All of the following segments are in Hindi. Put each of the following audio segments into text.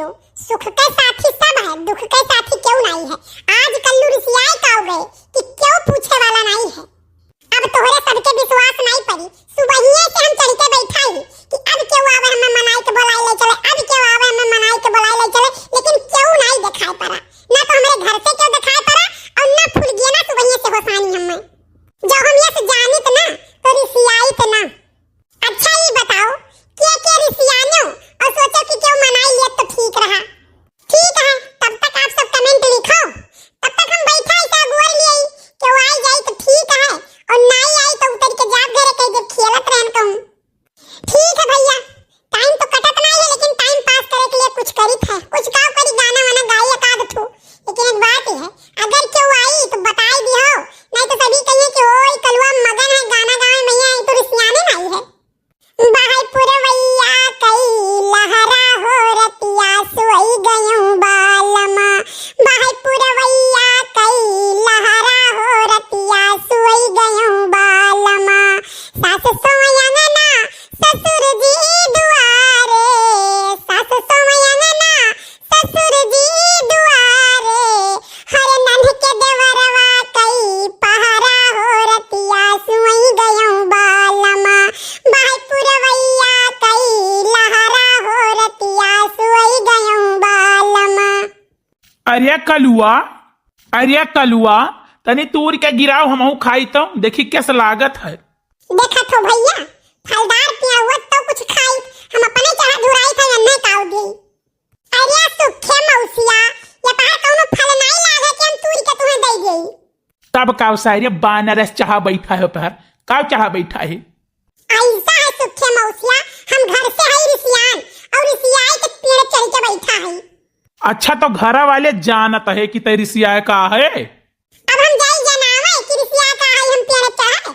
लियो, सुख के साथी सब है, दुख के साथी क्यों नहीं है। आज कल्लू रिसियाई का हो गए कि क्यों पूछे वाला नहीं है। अब तोहरे सबके विश्वास नहीं पड़ी, सुबहिए से हम चढ़ के बैठा ही कि अब क्यों आवे हमें मनाई के बुलाए ले चले, अब क्यों आवे हमें मनाई के बुलाए ले चले, लेकिन क्यों नहीं दिखाई पड़ा। ना तो हमारे घर से क्यों दिखाई पड़ा और ना फूल गया ना सुबहिए से होसानी हमें। जो हम ये से जानित ना तो रिसियाई पे ना। अच्छा ये बताओ के रिसियानो और सोचो कि क्यों मनाई लिया तो ठीक रहा। ठीक है, तब तक आप सब कमेंट लिखो, तब तक हम बैठा ही था गोल लिए क्यों आई जाए तो ठीक है और नहीं आई तो उतर के जाप घरे कहीं देर खेलत रहन कहूं। ठीक है भैया, टाइम तो कटत नहीं है लेकिन टाइम पास करे के लिए कुछ करित है, कुछ गाँव करी गाना वाना गाई एकाद ठो। लेकिन एक बात ही है, अगर क्यों आई तो बताई भी हो, नहीं तो सभी कहिए कि ओए कलवा मगन है गाना गावे मैया आई तो रिसियाने नहीं है। बाहर पुरवैया कई लहरा हो रतिया सोई गयूं बालमा, बाहर पुरवैया कई लहरा हो रतिया सोई गयूं बालमा। सास सोयंगना ससुर जी दुआरे, सास सोयंगना ससुर जी दुआरे, हर नन्ह के देवरवा कई पहरा हो रतिया सोई गयूं बालमा, बाहर पुरवैया कई लहरा हो रतिया सोई गयूं बालमा। अरे कलुआ तनी तूर के गिराव हमहू खाई तो देखी कैसे लागत है। देखा तो भैया, फलदार पिया हुआ तो कुछ खाई, हम अपने चढ़ा धुराई था अन्ने काउ दी। अरे सुखे मौसिया, ये पार कौनो फल नहीं लागे कि हम तूर के तुम्हें दे गई। तब काव सारे बानरस चाह बैठा है पर काव चाह बैठा है। ऐसा है सुखे मौसिया, हम घर से है रिसियान और रिसियाई के पेड़ चढ़ के बैठा है। अच्छा तो घर वाले जानत है कि तेरी रिसिया का है। अब हम जाई जनावे कि रिसिया का है हम पेड़ चढ़े।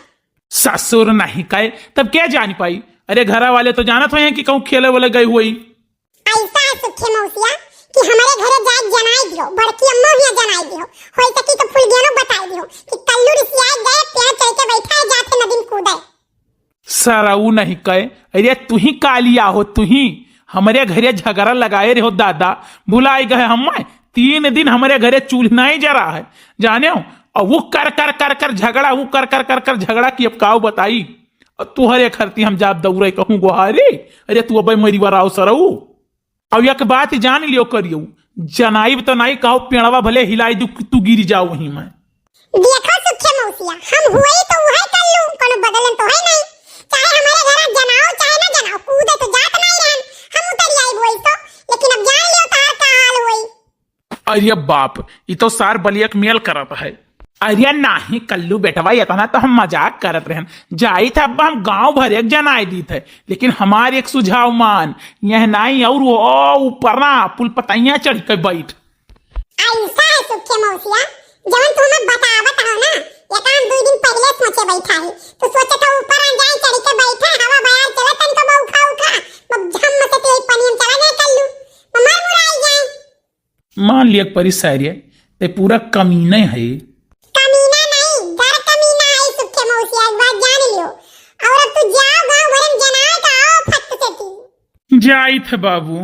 ससुर नहीं कहे तब क्या जान पाई। अरे घर वाले तो जानत हैं कि कहूँ खेले वाले गई हुई। ऐसा है सुखे मौसिया कि हमारे घरे जाए जनाई दियो, बड़की अम्मा ही जनाई दियो, होई सकी तो फुलगेनो बताई दियो कि कल्लू रिसिया गए पेड़ चढ़ के बैठा है जाते नदीन कूदे। सराऊ नहीं कहे, अरे तू ही कालिया हो, तू ही हमारे घरे झगड़ा लगाए रहे हो दादा, भुलाई गए हम 3 दिन हमारे घरे चूल्हा ही जरा है जाने हो। और वो कर कर कर कर झगड़ा, वो कर कर कर कर झगड़ा की अब काऊ बताई। और तू हरे खरती हम जाप दौड़े कहूँ गुहारे, अरे तू अब मेरी बराव सरऊ। अब एक बात जान लियो करियो, जनाइब तो नहीं कहो पेड़वा भले हिलाई दू तू गिर जाओ वहीं में। देखो सुखे मौसिया, हम हुए तो वही कर लूं, कोनो बदलन तो है नहीं। चाहे हमारे घर जनाओ चाहे ना जनाओ, कूदे तो जात नहीं रहन, हम उतर आई बोल तो। लेकिन अब जान लियो तार का हाल होई। अरे बाप, ये तो सार बलियक मेल करत है। अरे नहीं कल्लू बेटवा, इतना तो हम मजाक करत रहन, जाई था अब हम गांव भर एक जनाई दी थे। लेकिन हमारे एक सुझाव मान, यह नहीं और वो ऊपर ना पुल पतैया चढ़ के बैठ। ऐसा है सुखे मौसिया, जवन तू हमें बतावत हो ना, ये काम 2 दिन पहले सोचे बैठा है, तो सोचे था ऊपर आ जाए चढ़ के बैठे, हवा बयार चले तन को बौखा उखा, अब झम से तेरी पनियम चला जाए कल्लू, मर मुराई जाए। मान लिया परिसार्य ते पूरा कमीने है। कमीना नहीं, घर कमीना है सुखे मौसिया, एक बात जान लियो। और अब तू जाओ गांव भरन जनाए का आओ फट से ती। जाई थे बाबू।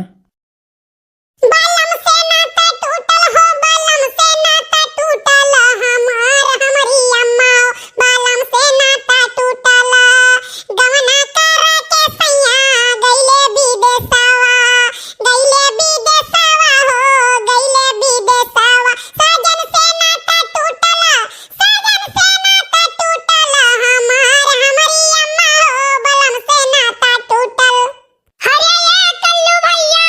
बालम से नाता टूटल हो, बालम से नाता टूटल हमार हमारी अम्मा, बालम से नाता टूटल गवना करा के सैया गइले विदेशवा, गइले विदेशवा हो, गइले विदेशवा। साजन से नाता टूटल, साजन से नाता टूटल हमार हमारी अम्मा हो, बालम से नाता टूटल। अरे ये कल्लू भैया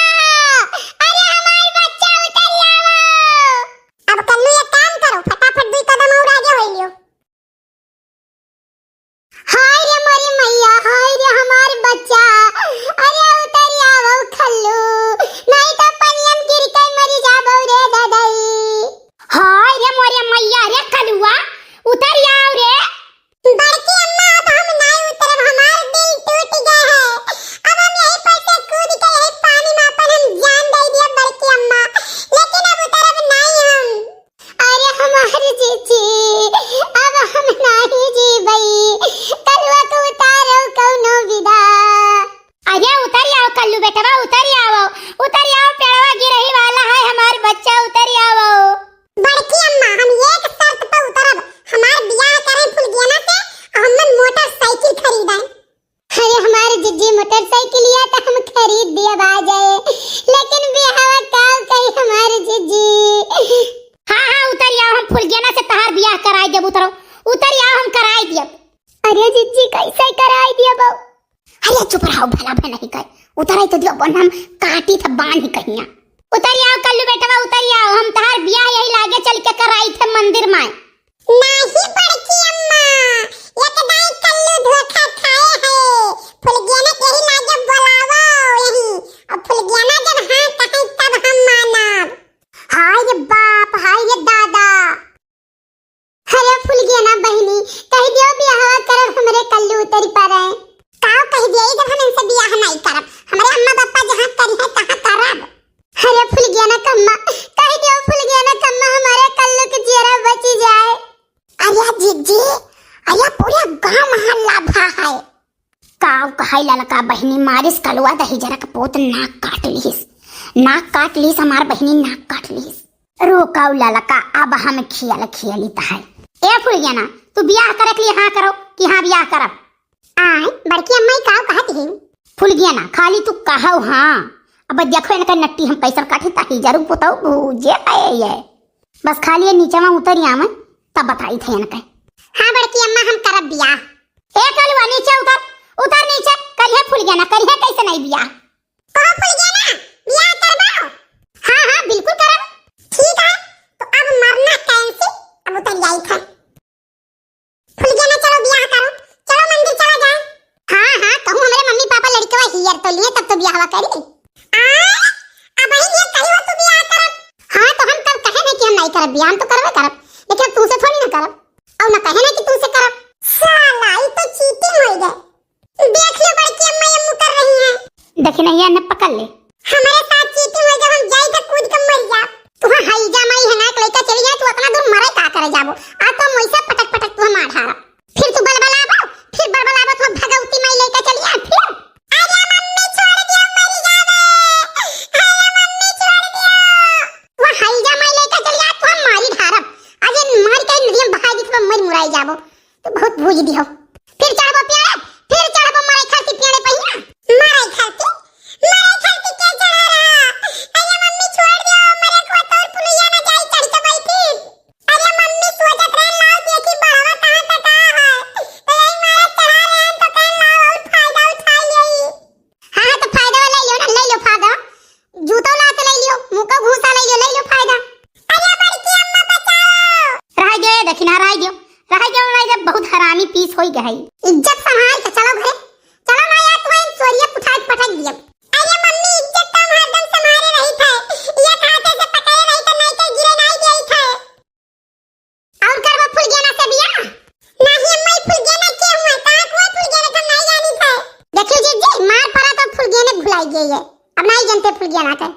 सब आ जाए, लेकिन बियाह काल कही हमारे जीजी। हाँ उतर आओ, हम फुलगेना से तहार बियाह कराई देब। उतरो उतर आओ, हम कराई देब। अरे जीजी कैसे कराई दिया बाबू? अरे चुप रहो, भला भला नहीं कहे। उतर तो दियो, बन हम काटी था बांध ही कहिया। उतर आओ कल्लू बेटवा, उतर आओ, हम तहार बियाह यही लागे चल के कराई थे मंदिर में। नहीं बड़की अम्मा, ये तो दाई कल्लू धोखा खाए है। फुलगेना के ही लागे बुलावो यही, और फुलगेना जब हाँ कहे तब हम मानब। हाय ये बाप, हाय ये दादा। अरे फुलगेना बहनी, कह दियो बियाह करब हमरे कल्लू उतरी पर है। काव कह दिए जब हम इनसे बियाह नहीं करब, हमारे अम्मा पापा जहाँ करी है तहाँ करब। अरे फुलगेना कम्मा, कह दियो फुलगेना कम्मा, हमारे कल्लू के चेहरा बची जाए। अरे जीजी, अरे पूरा गांव मोहल्ला भा है। काव कहाई ललका बहनी मारिस कलवा दही जरा का पोत नाक काट लीस हमार बहनी नाक काट लीस। रोकाऊ ललका, अब हम खियली तहाई। ए फुलगेना, तू बियाह करे के लिए हाँ करो कि हाँ बियाह करब? आय बड़की अम्मा काव कहत है? फुलगेना खाली तू कहौ हाँ। अब देखो इनका नट्टी हम कैसे काटी ताकि जरूर बताओ भूजे पाए ये। बस खाली नीचे में उतर आवे तब बताई थे इनके। हाँ बड़की अम्मा, हम करब बियाह। ए कलवा नीचे उतर नीचे। करिए फुलगेना, करिए कैसे नहीं बियाह? कहो फुलगेना, बियाह करबो? हाँ बिल्कुल करब। ठीक है, तो अब मरना कैसे, अब उतर जाई था। फुलगेना चलो बियाह करो, चलो मंदिर चला जाए। हाँ कहूँ हमारे मम्मी पापा लड़के हियर तो लिए तब तो बियाह करी। अब ही ये कही हो तू बियाह करब? हाँ तो हम तब कहे नहीं कि हम नहीं करब बियाह, हम तो करबे करब, लेकिन तुमसे थोड़ी ना करब, और ना कहे ना कि तुमसे करब। साला ये तो चीटिंग हो गई। देख लो बड़की अम्मा ये मुंह कर रही है। देखी नहीं है, ने पकड़ ले। हमारे साथ चीटिंग हो, जब हम जाई तो कूद के मर जा। तू हाई जा माई है ना लइका चली जाए, तू अपना दूर मरे का करे जाबो। आ तो मोइसा पटक तू हम आठारा, फिर तू बलबलाबो, तो भगवती माई लइका चली आ। फिर अरे मम्मी छोड़ दियो, मर जावे। अरे मम्मी छोड़ दियो। वो हाई जा माई लइका चली आ, तू हम मारी ढारब। अजे मार के नदी में बहा दी तो मर मुराई जाबो। तो बहुत भूज दियो। फिर चढ़बो पेड़े, फिर चढ़बो मारे खाती पेड़े पहिया। मारे खाती के चढ़ा रहा। अरे मम्मी छोड़ दियो, मरे को तो पुलिया ना जाई चढ़ के बैठी। अरे मम्मी सोचत रहे लाओ देखी बढ़ावा कहां तक है, तो यही मारा चढ़ा रहे हैं, तो कह लाओ और फायदा उठा यही। हाँ तो फायदा ले लियो ना, ले लो फायदा। जूतो ला के ले लियो, मुंह का घूसा ले लो फायदा। अरे बड़की अम्मा बचाओ। रह गए दक्षिणा, रह गयो बहुत हरामी पीस होई गई। इज्जत संभाल के चलो घरे, चलो ना यार तुम्हें चोरिया पटक दिया। अरे मम्मी इज्जत तो हरदम संभाले रही थे, ये हाथे से पकड़े रही थे, नहीं तो गिरे नहीं गई थे। और करबो फुलगेना से बियाह? नहीं अम्मा, फुलगेना के हुआ कहां कोई फुलगेना का नहीं जानी थे। देखिए जी मार पड़ा तो फुलगेना भुलाई गई है, अब नहीं जानते फुलगेना का।